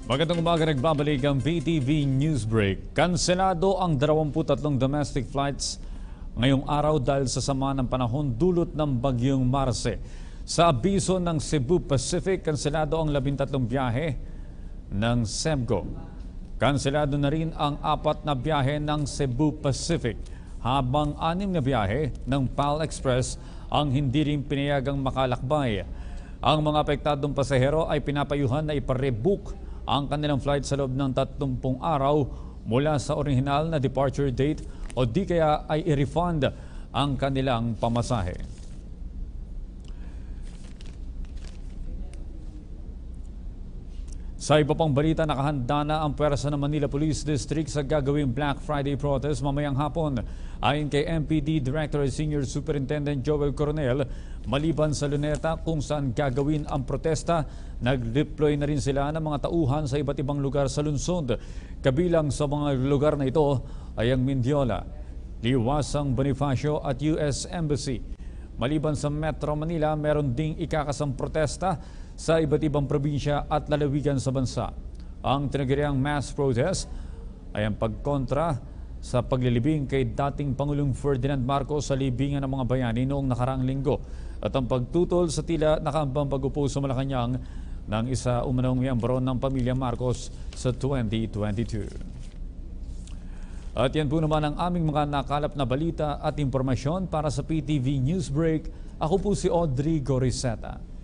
Magandang umaga, nagbabalik ang PTV Newsbreak. Kanselado ang 23 domestic flights ngayong araw dahil sa sama ng panahon dulot ng bagyong Marce. Sa abiso ng Cebu Pacific, kanselado ang 13 biyahe ng Cemgo. Kanselado na rin ang 4 na biyahe ng Cebu Pacific, habang 6 na biyahe ng PAL Express ang hindi rin pinayagang makalakbay. Ang mga apektadong pasahero ay pinapayuhan na iparebook ang kanilang flight sa loob ng 30 araw mula sa orihinal na departure date o di kaya ay i-refund ang kanilang pamasahe. Sa iba pang balita, nakahanda na ang pwersa ng Manila Police District sa gagawing Black Friday protest mamayang hapon. Ayon kay MPD Director at Senior Superintendent Joel Coronel, maliban sa Luneta kung saan gagawin ang protesta, nag-deploy na rin sila ng mga tauhan sa iba't ibang lugar sa lungsod. Kabilang sa mga lugar na ito ay ang Mindiola, Liwasang Bonifacio at US Embassy. Maliban sa Metro Manila, meron ding ikakasang protesta sa iba't ibang probinsya at lalawigan sa bansa. Ang tinaguriang mass protest ay ang pagkontra sa paglilibing kay dating Pangulong Ferdinand Marcos sa libingan ng mga bayani noong nakaraang linggo at ang pagtutol sa tila nakambang pag-upo sa Malacanang ng isa umanong miyembro ng pamilya Marcos sa 2022. At yan po naman ang aming mga nakalap na balita at impormasyon para sa PTV Newsbreak. Ako po si Audrey Goriseta.